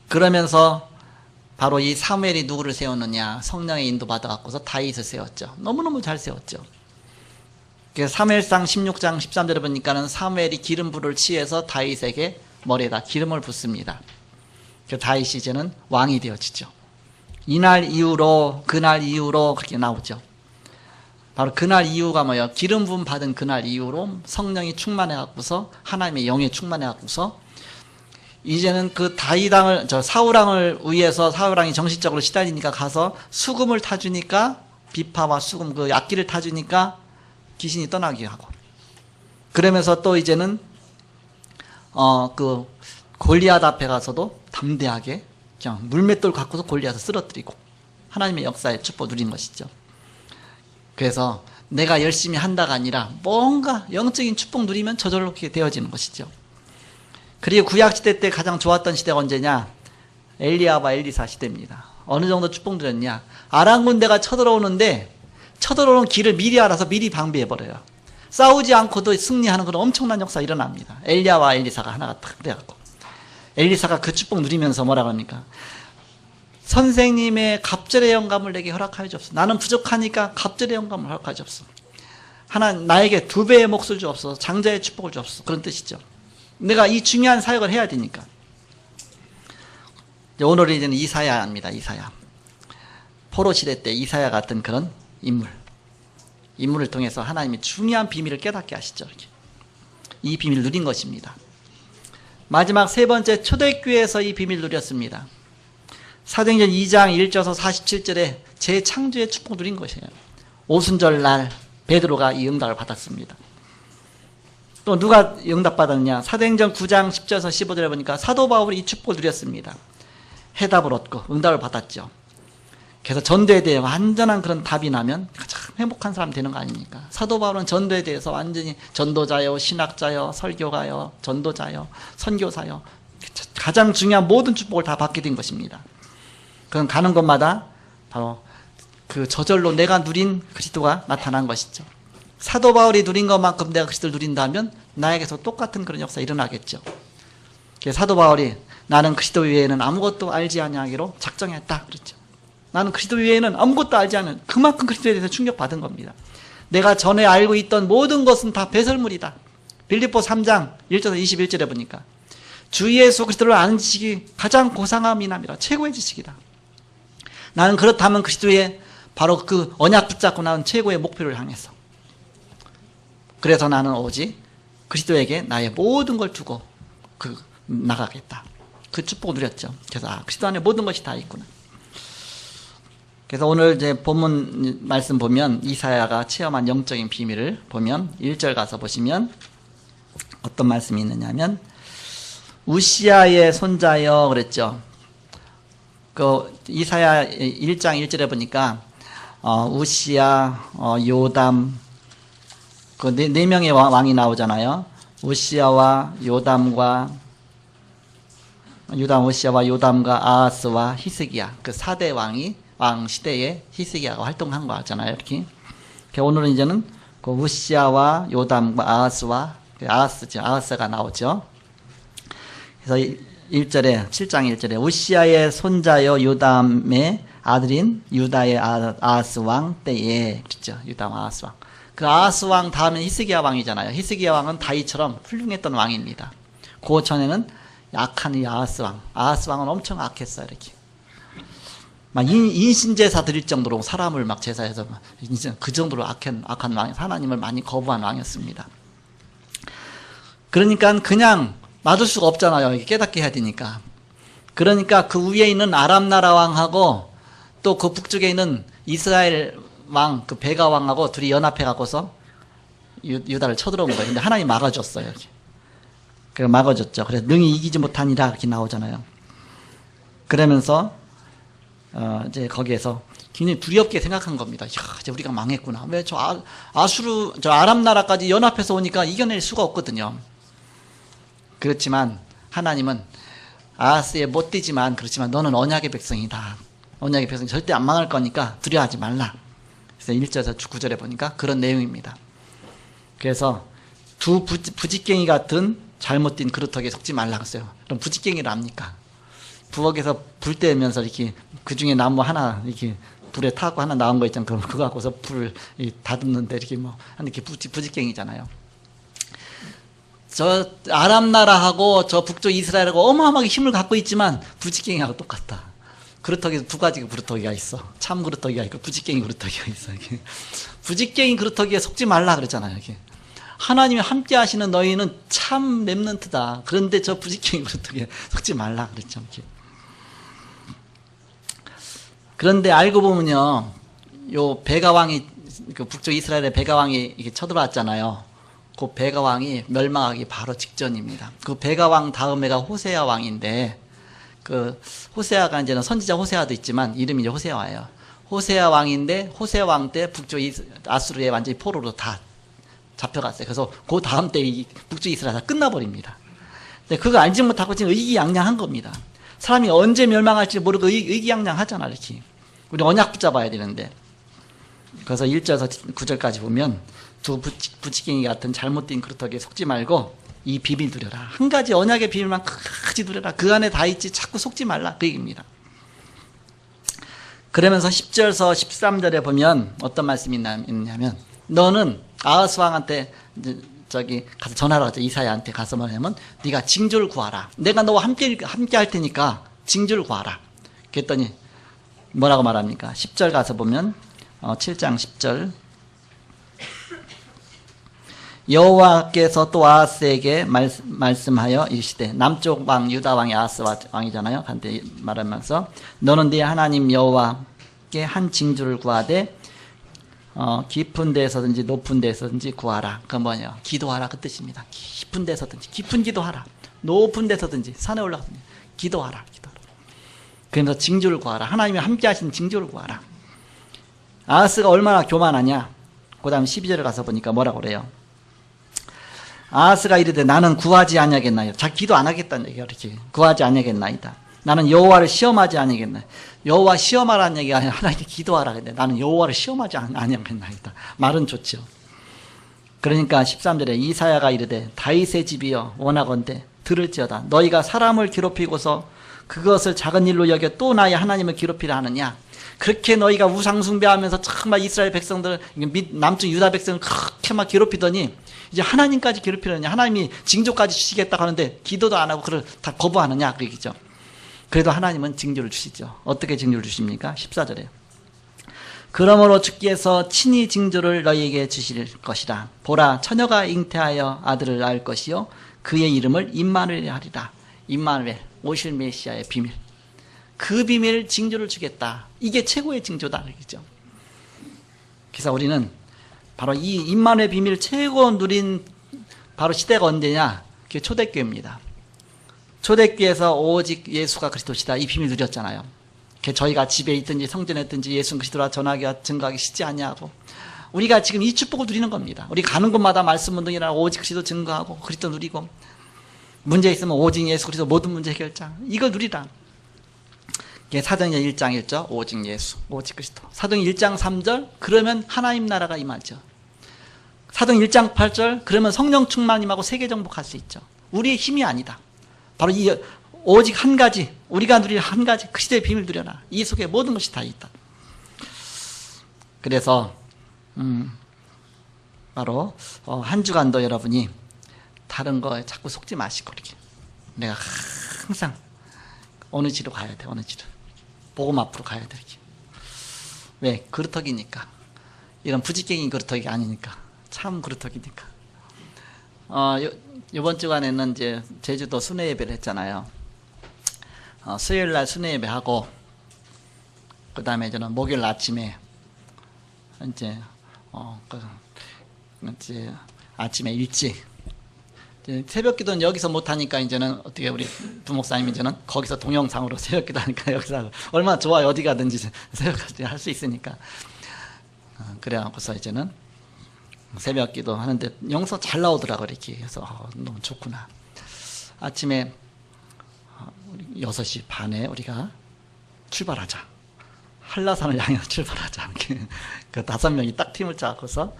그러면서 바로 이 사무엘이 누구를 세웠느냐? 성령의 인도 받아갖고서 다윗을 세웠죠. 너무너무 잘 세웠죠. 그래서 사무엘상 16장 13절에 보니까는 사무엘이 기름불을 취해서 다윗에게 머리에다 기름을 붓습니다. 그래서 다윗이 이제는 왕이 되어지죠. 이날 이후로 그날 이후로 그렇게 나오죠. 바로 그날 이후가 뭐예요? 기름 부음 받은 그날 이후로 성령이 충만해 갖고서 하나님의 영에 충만해 갖고서 이제는 그 다윗왕을 사울왕을 위해서 사울왕이 정신적으로 시달리니까 가서 수금을 타주니까 비파와 수금 그 악기를 타주니까 귀신이 떠나게 하고 그러면서 또 이제는 그 골리앗 앞에 가서도 담대하게 그냥 물맷돌 갖고서 골리앗을 쓰러뜨리고 하나님의 역사에 축복 누린 것이죠. 그래서 내가 열심히 한다가 아니라 뭔가 영적인 축복 누리면 저절로 그렇게 되어지는 것이죠. 그리고 구약시대 때 가장 좋았던 시대가 언제냐? 엘리야와 엘리사 시대입니다. 어느 정도 축복 누렸냐? 아람 군대가 쳐들어오는데 쳐들어오는 길을 미리 알아서 미리 방비해버려요. 싸우지 않고도 승리하는 그런 엄청난 역사가 일어납니다. 엘리야와 엘리사가 하나가 딱 돼갖고 엘리사가 그 축복 누리면서 뭐라고 합니까? 선생님의 갑절의 영감을 내게 허락하여 주옵소서. 나는 부족하니까 갑절의 영감을 허락하여 주옵소서. 나에게 2배의 몫을 주옵소서. 장자의 축복을 주옵소서. 그런 뜻이죠. 내가 이 중요한 사역을 해야 되니까. 오늘은 이제는 이사야입니다. 이사야. 포로 시대 때 이사야 같은 그런 인물을 통해서 하나님이 중요한 비밀을 깨닫게 하시죠. 이렇게. 이 비밀을 누린 것입니다. 마지막 세 번째, 초대교회에서 이 비밀을 누렸습니다. 사도행전 2장 1절에서 47절에 재창조의 축복 누린 것이에요. 오순절 날 베드로가 이 응답을 받았습니다. 또 누가 응답받았느냐? 사도행전 9장 10절에서 15절에 보니까 사도 바울이 이 축복을 누렸습니다. 해답을 얻고 응답을 받았죠. 그래서 전도에 대해 완전한 그런 답이 나면 가장 행복한 사람 되는 거 아닙니까? 사도 바울은 전도에 대해서 완전히 전도자요, 신학자요, 설교가요, 전도자요, 선교사요, 가장 중요한 모든 축복을 다 받게 된 것입니다. 그건 가는 곳마다 바로 그 저절로 내가 누린 그리스도가 나타난 것이죠. 사도 바울이 누린 것만큼 내가 그리스도를 누린다면 나에게서 똑같은 그런 역사가 일어나겠죠. 그래서 사도 바울이 나는 그리스도 외에는 아무것도 알지 아니하기로 작정했다 그랬죠. 나는 그리스도 외에는 아무것도 알지 않은 그만큼 그리스도에 대해서 충격받은 겁니다. 내가 전에 알고 있던 모든 것은 다 배설물이다. 빌립보 3장 1절에서 21절에 보니까 주 예수 그리스도를 아는 지식이 가장 고상한 미남이라 최고의 지식이다. 나는 그렇다면 그리스도의 바로 그 언약 붙잡고 나온 최고의 목표를 향해서 그래서 나는 오직 그리스도에게 나의 모든 걸 두고 나가겠다. 그 축복을 누렸죠. 그래서 그리스도 안에 모든 것이 다 있구나. 그래서 오늘 이제 본문 말씀 보면 이사야가 체험한 영적인 비밀을 보면 1절 가서 보시면 어떤 말씀이 있느냐면 우시아의 손자여 그랬죠. 그 이사야 1장 1절에 보니까 우시아, 요담 그 네 명의 왕이 나오잖아요. 우시아와 요담과 우시아와 요담과 아하스와 히스기야 그 4대 왕 시대에 히스기야가 활동한 거 같잖아요. 이렇게. 오늘은 이제는 그 우시아와 요담과 아하스가 나오죠. 그래서 1절에 7장 1절에 우시아의 손자여 요담의 아들인 유다의 아하스 왕 때에 그렇죠. 유다 아하스 왕. 그 아하스 왕 다음에 히스기야 왕이잖아요. 히스기야 왕은 다윗처럼 훌륭했던 왕입니다. 그 전에는 약한 이 아하스 왕. 아하스 왕은 엄청 악했어요. 이렇게. 막 인신제사 드릴 정도로 사람을 막 제사해서 그 정도로 악한 왕, 하나님을 많이 거부한 왕이었습니다. 그러니까 그냥 놔둘 수가 없잖아요. 깨닫게 해야 되니까. 그러니까 그 위에 있는 아람 나라 왕하고 또 그 북쪽에 있는 이스라엘 왕, 그 베가 왕하고 둘이 연합해 갖고서 유다를 쳐들어온 거예요. 근데 하나님 막아줬어요. 그래서 막아줬죠. 그래서 능히 이기지 못하니라 이렇게 나오잖아요. 그러면서 이제 거기에서 굉장히 두렵게 생각한 겁니다. 야, 이제 우리가 망했구나. 왜 저 아람 나라까지 연합해서 오니까 이겨낼 수가 없거든요. 그렇지만 하나님은 아하스에 못 되지만 그렇지만 너는 언약의 백성이다. 언약의 백성이 절대 안 망할 거니까 두려워하지 말라. 그래서 1절에서 9절에 보니까 그런 내용입니다. 그래서 두 부직갱이 같은 잘못된 그릇하게 속지 말라 그랬어요. 그럼 부직갱이를 압니까? 부엌에서 불 떼면서 이렇게 그 중에 나무 하나 이렇게 불에 타고 하나 나온 거 있잖아요. 그럼 그거 갖고서 불을 다듬는데 이렇게 뭐 하는 게 부직갱이잖아요. 저 아람 나라하고 저 북쪽 이스라엘하고 어마어마하게 힘을 갖고 있지만 부직갱이하고 똑같다. 그루터기 두 가지 그루터기가 있어. 참 그루터기가 있고 부직갱이 그루터기가 있어. 이렇게. 부직갱이 그루터기에 속지 말라 그랬잖아요. 이렇게. 하나님이 함께 하시는 너희는 참 렘넌트다. 그런데 저 부직갱이 그루터기에 속지 말라 그랬죠. 이렇게. 그런데 알고 보면요, 요 베가 왕이 그 북쪽 이스라엘의 베가 왕이 이렇게 쳐들어왔잖아요. 그 베가 왕이 멸망하기 바로 직전입니다. 그 베가 왕 다음에가 호세아 왕인데, 그 호세아가 이제는 선지자 호세아도 있지만 이름이 이제 호세아예요. 호세아 왕인데 호세아 왕 때 북쪽 아수르에 완전히 포로로 다 잡혀갔어요. 그래서 그 다음 때 이 북쪽 이스라엘 다 끝나버립니다. 근데 그거 알지 못하고 지금 의기양양한 겁니다. 사람이 언제 멸망할지 모르고 의기양양하잖아, 이렇게. 우리 언약 붙잡아야 되는데. 그래서 1절에서 9절까지 보면 두 부치갱이 같은 잘못된 그루터기에 속지 말고 이 비밀 누려라. 한 가지 언약의 비밀만 끝까지 누려라. 그 안에 다 있지 자꾸 속지 말라. 그 얘기입니다. 그러면서 10절에서 13절에 보면 어떤 말씀이 있냐면 너는 아하스 왕한테 저기 가서 전화를 하죠. 이사야한테 가서 뭐냐면 네가 징조를 구하라. 내가 너와 함께 할 테니까 징조를 구하라. 그랬더니 뭐라고 말합니까? 10절 가서 보면 7장 10절 여호와께서 또 아하스에게 말씀하여 이르시되 남쪽 왕 유다 왕이 아하스 왕이잖아요. 한테 말하면서 너는 네 하나님 여호와께 한 징조를 구하되 깊은 데서든지 높은 데서든지 구하라. 그 뭐냐? 기도하라 그 뜻입니다. 깊은 데서든지 깊은 기도하라. 높은 데서든지 산에 올라가든지 기도하라. 그래서 징조를 구하라. 하나님이 함께 하시는 징조를 구하라. 아하스가 얼마나 교만하냐? 그 다음 12절에 가서 보니까 뭐라고 그래요? 아하스가 이르되 나는 구하지 아니하겠나이다. 자기 기도 안 하겠다는 얘기야. 이렇게 구하지 아니하겠나이다. 나는 여호와를 시험하지 아니하겠나이다. 여호와 시험하라는 얘기가 아니라 하나님께 기도하라. 근데 나는 여호와를 시험하지 아니하겠나이다. 말은 좋죠. 그러니까 13절에 이사야가 이르되 다윗의 집이여 원하건대 들을지어다. 너희가 사람을 괴롭히고서 그것을 작은 일로 여겨 또 나의 하나님을 괴롭히려 하느냐. 그렇게 너희가 우상 숭배하면서 정말 이스라엘 백성들 남쪽 유다 백성을 그렇게 막 괴롭히더니 이제 하나님까지 괴롭히려냐. 하나님이 징조까지 주시겠다고 하는데 기도도 안 하고 그걸 다 거부하느냐 그 얘기죠. 그래도 하나님은 징조를 주시죠. 어떻게 징조를 주십니까? 14절에 그러므로 주께서 친히 징조를 너희에게 주실 것이라. 보라 처녀가 잉태하여 아들을 낳을 것이요 그의 이름을 임마누엘 하리라. 임마누엘 오실 메시아의 비밀. 그 비밀 징조를 주겠다. 이게 최고의 징조다. 그렇죠? 그래서 우리는 바로 이 임마누엘 비밀 최고 누린 바로 시대가 언제냐? 그게 초대교회입니다. 초대교회에서 오직 예수가 그리스도시다. 이 비밀 누렸잖아요. 저희가 집에 있든지 성전에 있든지 예수는 그리스도라 전하기와 증거하기 쉽지 않냐고. 우리가 지금 이 축복을 누리는 겁니다. 우리 가는 곳마다 말씀 운동이나 오직 그리스도 증거하고 그리스도 누리고 문제 있으면 오직 예수 그리스도 모든 문제 해결자. 이걸 누리라. 사도행전 1장 1절 오직 예수 오직 그리스도. 사도행전 1장 3절 그러면 하나님 나라가 임하죠. 사도행전 1장 8절 그러면 성령 충만 임하고 세계 정복할 수 있죠. 우리의 힘이 아니다. 바로 이 오직 한 가지 우리가 누릴 한 가지 그 시대의 비밀 누려라. 이 속에 모든 것이 다 있다. 그래서 바로 한 주간도 여러분이 다른 거에 자꾸 속지 마시고 이렇게 내가 항상 어느 지로 가야 돼. 어느 지로 복음 앞으로 가야 돼. 이렇게. 왜? 그루터기니까. 이런 부직갱이 그루터기가 아니니까. 참 그루터기니까. 이번 주간에는 이제 제주도 순회 예배를 했잖아요. 수요일 날 순회 예배하고 그 다음에 저는 목요일 아침에 이제 아침에 일찍 새벽 기도는 여기서 못하니까 이제는 어떻게 우리 부목사님이 저는 거기서 동영상으로 새벽 기도 하니까 여기서 얼마나 좋아요. 어디 가든지 새벽 기도 할 수 있으니까. 그래갖고서 이제는 새벽 기도 하는데 영서 잘 나오더라고요. 이렇게 해서 너무 좋구나. 아침에 6시 반에 우리가 출발하자. 한라산을 향해서 출발하자. 이렇게 그 5명이 딱 팀을 짜고서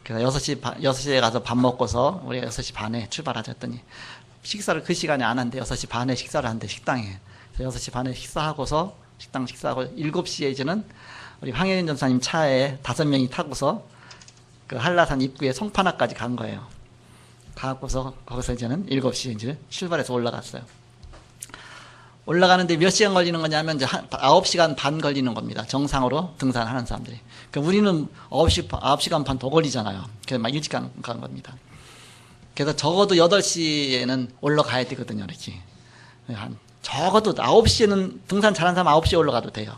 그래서 6시에 가서 밥 먹고서 우리가 6시 반에 출발하자 했더니 식사를 그 시간에 안 한대. 6시 반에 식사를 한대, 식당에. 그래서 6시 반에 식사하고서, 식당 식사하고 7시에 이제는 우리 황혜인 전사님 차에 5명이 타고서 그 한라산 입구에 송파나까지 간 거예요. 가고서 거기서 이제는 7시에 이제 출발해서 올라갔어요. 올라가는데 몇 시간 걸리는 거냐면 이제 9시간 반 걸리는 겁니다. 정상으로 등산하는 사람들이. 그러니까 우리는 9시간 반 더 걸리잖아요. 그래서 막 일찍 간 겁니다. 그래서 적어도 8시에는 올라가야 되거든요. 이렇게. 한 적어도 9시에는 등산 잘하는 사람 9시에 올라가도 돼요.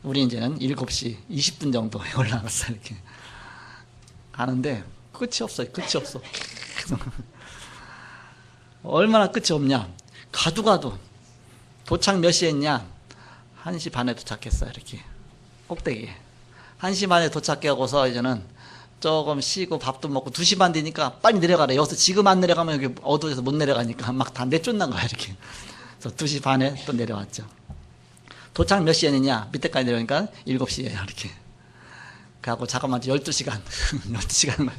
우리 이제는 7시 20분 정도에 올라갔어요. 이렇게. 가는데 끝이 없어요. 끝이 없어. 얼마나 끝이 없냐. 가도 도착 몇 시에 했냐. 1시 반에 도착했어요. 이렇게 꼭대기에 1시 반에 도착하고서 이제는 조금 쉬고 밥도 먹고 2시 반 되니까 빨리 내려가래. 여기서 지금 안 내려가면 여기 어두워서 못 내려가니까 막 다 내쫓는 거야. 이렇게. 그래서 2시 반에 또 내려왔죠. 도착 몇 시에 했느냐. 밑에까지 내려오니까 7시에요. 이렇게. 그래갖고 잠깐만 12시간 12시간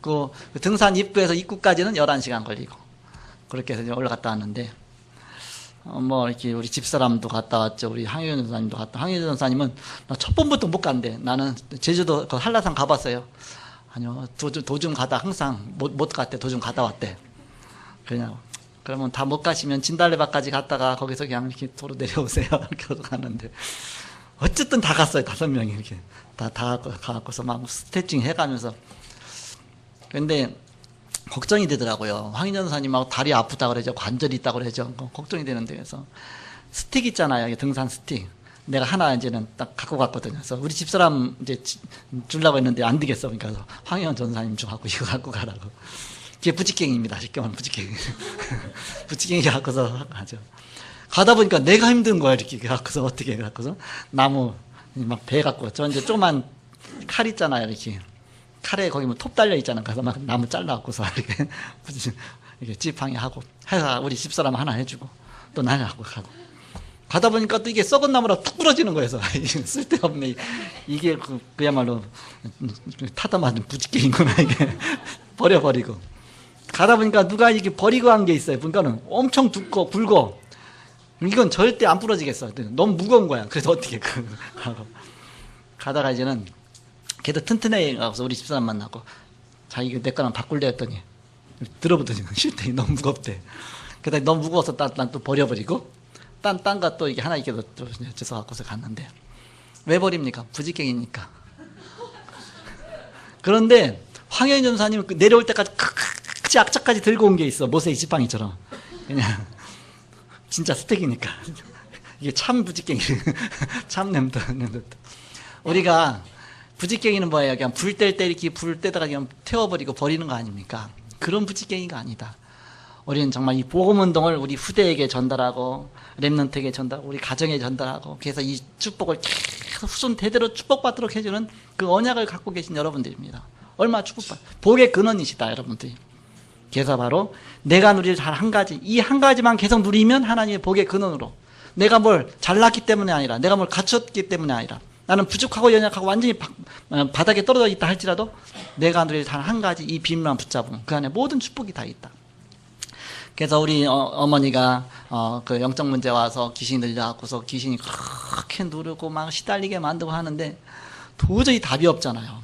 그 등산 입구에서 입구까지는 11시간 걸리고 그렇게 해서 올라갔다 왔는데 뭐 이렇게 우리 집사람도 갔다 왔죠. 우리 황혜연 전사님도 갔다. 황혜연 전사님은 나 첫 번부터 못 간대. 나는 제주도 그 한라산 가봤어요. 아니요, 도중 가다 항상 못 갔대. 도중 갔다 왔대. 그러면 다 못 가시면 진달래밭까지 갔다가 거기서 그냥 이렇게 도로 내려오세요. 이렇게 갔는데 어쨌든 다 갔어요. 5명이 이렇게 다 가갖고서 막 스트레칭 해가면서. 근데 걱정이 되더라고요. 황인전 사님하고 다리 아프다고 그러죠. 관절이 있다고 그러죠. 걱정이 되는데, 그래서 스틱 있잖아요. 등산 스틱. 내가 하나 이제는 딱 갖고 갔거든요. 그래서 우리 집사람 이제 주려고 했는데 안 되겠어. 그러니까 황희원 전사님 좀 갖고 이거 갖고 가라고. 그게 부직갱이입니다. 쉽게 말하면 부직갱이. 부직갱이 갖고서 가죠. 가다 보니까 내가 힘든 거야. 이렇게 갖고서 어떻게 갖고서 나무 막 배 갖고 저 이제 조그만 칼 있잖아요. 이렇게. 칼에 거기 뭐 톱 달려 있잖아. 그래서 막 나무 잘라갖고서 이렇게 지팡이 하고 해서 우리 집사람 하나 해주고 또 나를 하고 가고 가다 보니까 또 이게 썩은 나무라 툭 부러지는 거여서 쓸데없네. 이게 그야말로 타다 맞은 부직갱이구나. 이게 버려버리고 가다 보니까 누가 이렇게 버리고 한 게 있어요. 그러니까는 엄청 두꺼 굵어. 이건 절대 안 부러지겠어. 너무 무거운 거야. 그래서 어떻게 가다가 이제는 걔도 튼튼해 가서 우리 집사람 만나고 자기 내 거랑 바꿀래 했더니 들어보더니 싫대. 너무 무겁대. 그러다 너무 무거워서 난 또 버려버리고 딴 거 또 이게 하나 이렇게 또 주워 갖고서 갔는데 왜 버립니까? 부직갱이니까. 그런데 황혜인 전사님 내려올 때까지 크지 악착까지 들고 온 게 있어. 모세의 지팡이처럼. 그냥 진짜 스택이니까. 이게 참 부직갱이. 참 냄새. 우리가 부직갱이는 뭐예요? 그냥 불 뗄 때 이렇게 불 떼다가 그냥 태워버리고 버리는 거 아닙니까? 그런 부직갱이가 아니다. 우리는 정말 이 복음운동을 우리 후대에게 전달하고 렘넌트에게 전달하고 우리 가정에 전달하고 그래서 이 축복을 계속 후손 대대로 축복받도록 해주는 그 언약을 갖고 계신 여러분들입니다. 얼마나 축복받 복의 근원이시다 여러분들이. 그래서 바로 내가 누릴 한 가지 이 한 가지만 계속 누리면 하나님의 복의 근원으로 내가 뭘 잘났기 때문에 아니라 내가 뭘 갖췄기 때문에 아니라 나는 부족하고 연약하고 완전히 바닥에 떨어져 있다 할지라도 내가 누릴 단 한 가지 이 비밀만 붙잡으면 그 안에 모든 축복이 다 있다. 그래서 우리 어머니가 그 영적 문제 와서 귀신이 들려갖고서 귀신이 그렇게 누르고 막 시달리게 만들고 하는데 도저히 답이 없잖아요.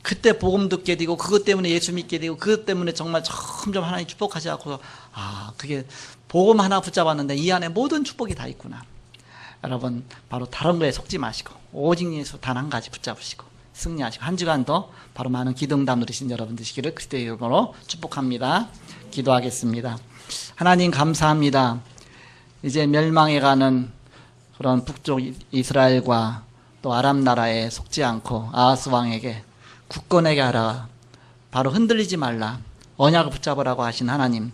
그때 복음 듣게 되고 그것 때문에 예수 믿게 되고 그것 때문에 정말 점점 하나님 축복하셔갖고서 그게 복음 하나 붙잡았는데 이 안에 모든 축복이 다 있구나. 여러분 바로 다른 거에 속지 마시고 오직 예수 단 한 가지 붙잡으시고 승리하시고 한 주간도 바로 많은 기도응답 누리신 여러분 되시기를 그리스도의 이름으로 축복합니다. 기도하겠습니다. 하나님 감사합니다. 이제 멸망해가는 그런 북쪽 이스라엘과 또 아람 나라에 속지 않고 아하스 왕에게 굳건하게 하라. 바로 흔들리지 말라. 언약을 붙잡으라고 하신 하나님.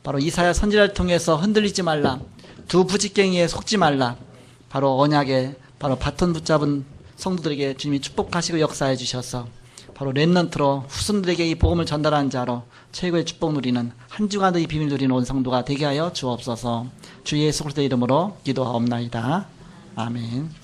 바로 이사야 선지자를 통해서 흔들리지 말라. 두 부직갱이에 속지 말라. 바로 언약에 바로 바톤 붙잡은 성도들에게 주님이 축복하시고 역사해 주셔서 바로 렘넌트로 후손들에게 이 복음을 전달하는 자로 최고의 축복 누리는 한 주간도 이 비밀 누리는 온 성도가 되게 하여 주옵소서. 주 예수 그리스도의 이름으로 기도하옵나이다. 아멘.